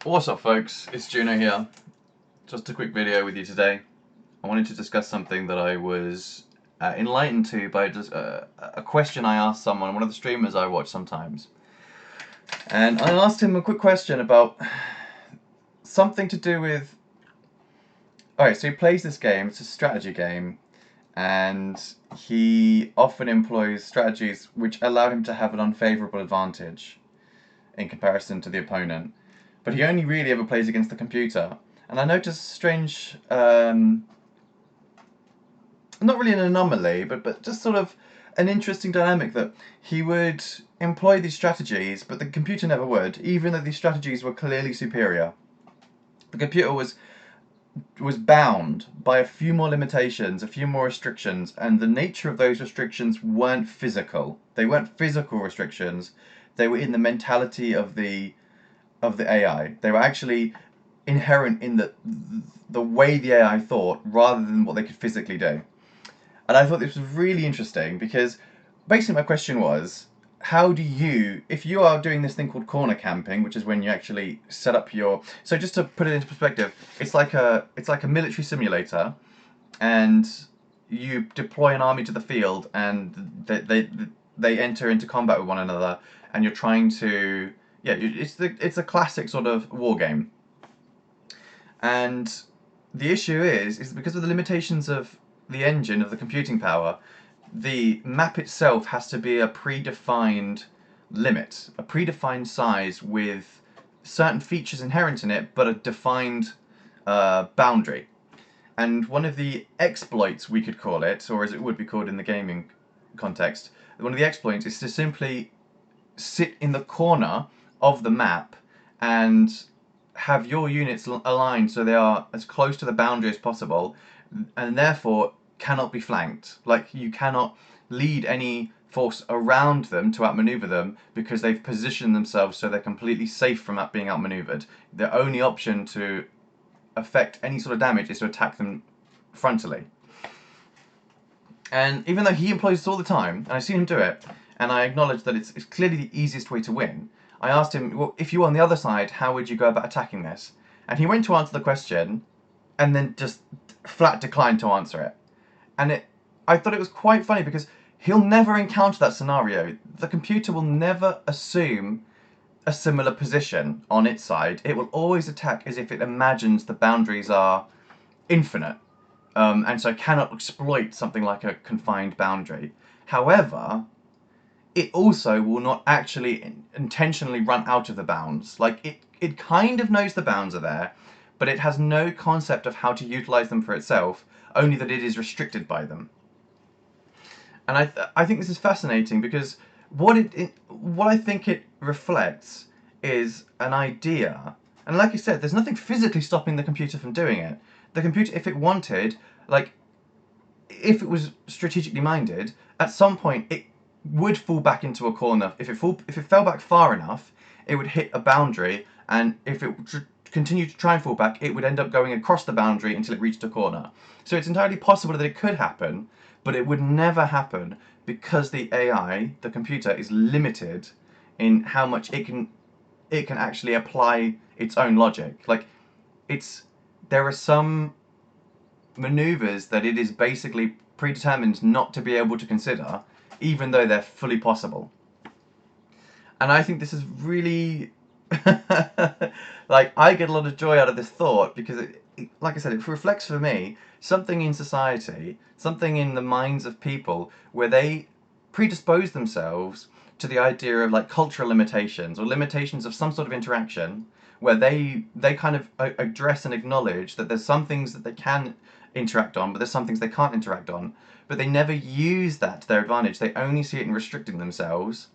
What's up, folks? It's Juno here. Just a quick video with you today. I wanted to discuss something that I was enlightened to by just a question I asked someone, one of the streamers I watch sometimes. And I asked him a quick question about something to do with. Alright, so he plays this game, it's a strategy game, and he often employs strategies which allow him to have an unfavorable advantage in comparison to the opponent. But he only really ever plays against the computer. And I noticed a strange, not really an anomaly, but just sort of an interesting dynamic that he would employ these strategies, but the computer never would, even though these strategies were clearly superior. The computer was bound by a few more limitations, a few more restrictions, and the nature of those restrictions weren't physical. They weren't physical restrictions. They were in the mentality of the AI. They were actually inherent in the way the AI thought rather than what they could physically do. And I thought this was really interesting because basically my question was, how do you, if you are doing this thing called corner camping, which is when you actually set up your, so just to put it into perspective, it's like a military simulator, and you deploy an army to the field, and they enter into combat with one another, and you're trying to, yeah, it's a classic sort of war game. And the issue is because of the limitations of the engine, of the computing power, the map itself has to be a predefined limit, a predefined size with certain features inherent in it, but a defined boundary. And one of the exploits, we could call it, or as it would be called in the gaming context, one of the exploits is to simply sit in the corner of the map and have your units aligned so they are as close to the boundary as possible, and therefore cannot be flanked. Like, you cannot lead any force around them to outmaneuver them because they've positioned themselves so they're completely safe from being outmaneuvered. The only option to affect any sort of damage is to attack them frontally. And even though he employs this all the time, and I've seen him do it, and I acknowledge that it's clearly the easiest way to win, I asked him, well, if you were on the other side, how would you go about attacking this? And he went to answer the question, and then just flat declined to answer it. And I thought it was quite funny because he'll never encounter that scenario. The computer will never assume a similar position on its side. It will always attack as if it imagines the boundaries are infinite, and so cannot exploit something like a confined boundary. However, it also will not actually intentionally run out of the bounds. Like, it kind of knows the bounds are there, but it has no concept of how to utilize them for itself, only that it is restricted by them. And I think this is fascinating because what I think it reflects is an idea. And like I said, there's nothing physically stopping the computer from doing it. The computer, if it wanted, like, if it was strategically minded, at some point it would fall back into a corner. If it fell back far enough, it would hit a boundary, and if it continued to try and fall back, it would end up going across the boundary until it reached a corner. So it's entirely possible that it could happen, but it would never happen because the AI, the computer, is limited in how much it can actually apply its own logic. Like, there are some maneuvers that it is basically predetermined not to be able to consider, even though they're fully possible. And I think this is really like, I get a lot of joy out of this thought because like I said, it reflects for me something in society, something in the minds of people where they predispose themselves to the idea of, like, cultural limitations or limitations of some sort of interaction, where they kind of address and acknowledge that there's some things that they can interact on, but there's some things they can't interact on. But they never use that to their advantage. They only see it in restricting themselves.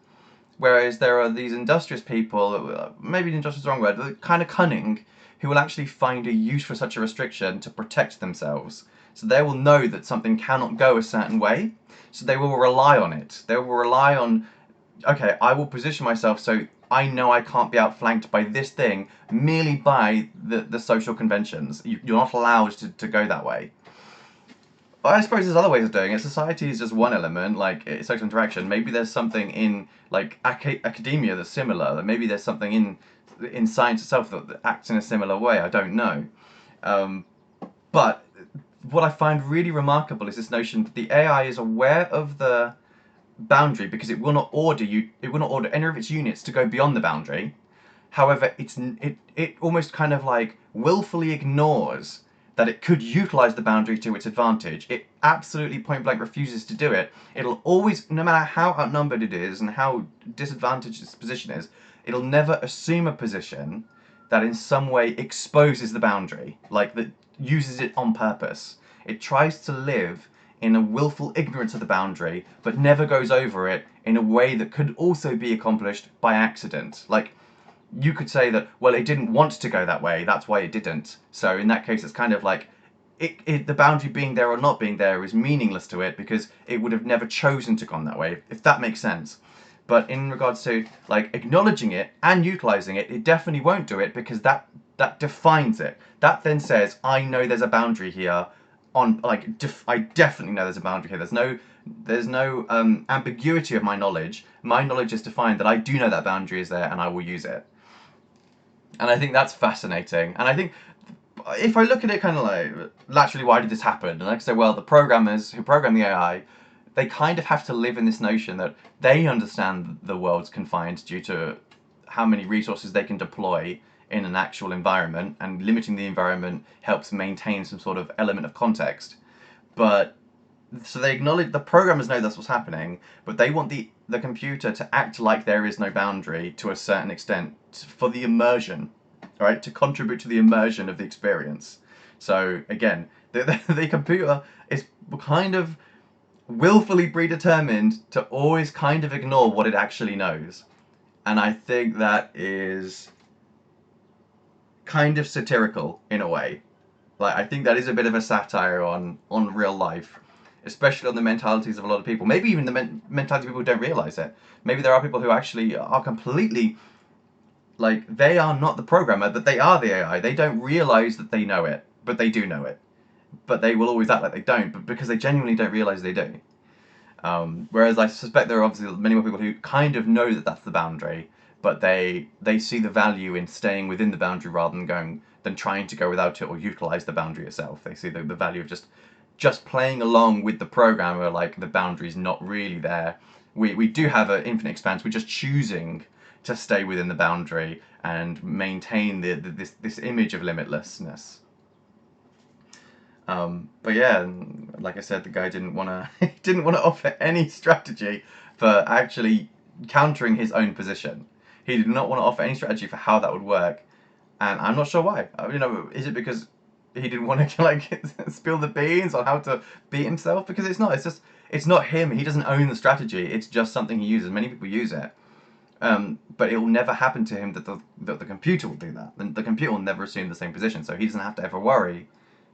Whereas there are these industrious people, maybe industrious is the wrong word, but kind of cunning, who will actually find a use for such a restriction to protect themselves. So they will know that something cannot go a certain way, so they will rely on it. They will rely on, okay, I will position myself so I know I can't be outflanked by this thing merely by the social conventions. You're not allowed to go that way. I suppose there's other ways of doing it. Society is just one element, like social interaction. Maybe there's something in like academia that's similar. That maybe there's something in science itself that acts in a similar way. I don't know. Um, but what I find really remarkable is this notion that the AI is aware of the boundary because it will not order you. It will not order any of its units to go beyond the boundary. However, it almost kind of like willfully ignores that it could utilize the boundary to its advantage. It absolutely point blank refuses to do it. It'll always, no matter how outnumbered it is and how disadvantaged its position is, it'll never assume a position that in some way exposes the boundary, like that uses it on purpose. It tries to live in a willful ignorance of the boundary, but never goes over it in a way that could also be accomplished by accident. Like, you could say that, well, it didn't want to go that way, that's why it didn't. So in that case, it's kind of like the boundary being there or not being there is meaningless to it because it would have never chosen to gone that way, if that makes sense. But in regards to like acknowledging it and utilizing it, it definitely won't do it because that defines it. That then says, I know there's a boundary here. On like, I definitely know there's a boundary here. There's no ambiguity of my knowledge. My knowledge is defined that I do know that boundary is there and I will use it. And I think that's fascinating. And I think if I look at it kind of like laterally, why did this happen? And I say, well, the programmers who program the AI, they kind of have to live in this notion that they understand the world's confined due to how many resources they can deploy in an actual environment, and limiting the environment helps maintain some sort of element of context. But so they acknowledge, the programmers know that's what's happening, but they want the computer to act like there is no boundary to a certain extent for the immersion, right? To contribute to the immersion of the experience. So again, the computer is kind of willfully predetermined to always kind of ignore what it actually knows. And I think that is kind of satirical in a way. Like, I think that is a bit of a satire on real life, especially on the mentalities of a lot of people. Maybe even the mentality of people who don't realize it. Maybe there are people who actually are completely, like, they are not the programmer, but they are the AI. They don't realize that they know it, but they do know it. But they will always act like they don't, but because they genuinely don't realize they do. Whereas I suspect there are obviously many more people who kind of know that that's the boundary, but they see the value in staying within the boundary rather than trying to go without it or utilize the boundary itself. They see the value of just playing along with the programmer, like the boundary's not really there. We do have an infinite expanse. We're just choosing to stay within the boundary and maintain this image of limitlessness. But yeah, like I said, the guy didn't want to offer any strategy for actually countering his own position. He did not want to offer any strategy for how that would work, and I'm not sure why. Is it because he didn't want to like spill the beans on how to beat himself? Because it's not. It's not him. He doesn't own the strategy. It's just something he uses. Many people use it. But it will never happen to him that the computer will do that. The computer will never assume the same position, so he doesn't have to ever worry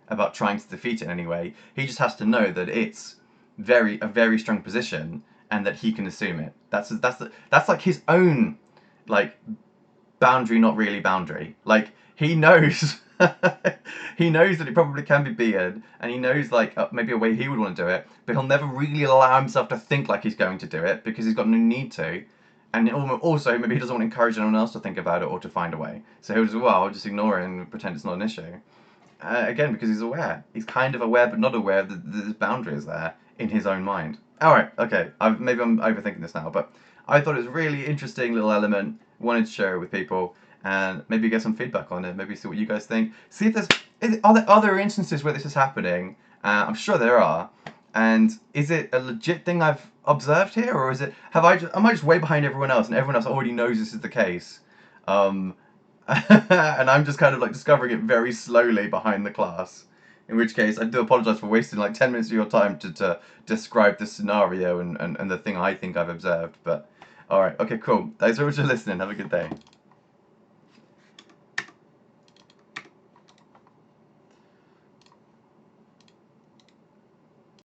about trying to defeat it in any way. He just has to know that it's a very strong position and that he can assume it. That's like his own like boundary, not really boundary. Like he knows he knows that it probably can be beaten, and he knows like maybe a way he would want to do it, but he'll never really allow himself to think like he's going to do it because he's got no need to. And also, maybe he doesn't want to encourage anyone else to think about it or to find a way. So he'll just, well, I'll just ignore it and pretend it's not an issue. Again, because he's aware. He's kind of aware, but not aware that this boundary is there in his own mind. Alright, okay. Maybe I'm overthinking this now, but I thought it was a really interesting little element. Wanted to share it with people, and maybe get some feedback on it. Maybe see what you guys think. See if are there other instances where this is happening. I'm sure there are. And is it a legit thing I've observed here, or is it am I just way behind everyone else, and everyone else already knows this is the case? And I'm just kind of like discovering it very slowly behind the class. In which case, I do apologise for wasting like 10 minutes of your time to describe the scenario and the thing I think I've observed. But alright, okay, cool. Thanks very much for listening. Have a good day.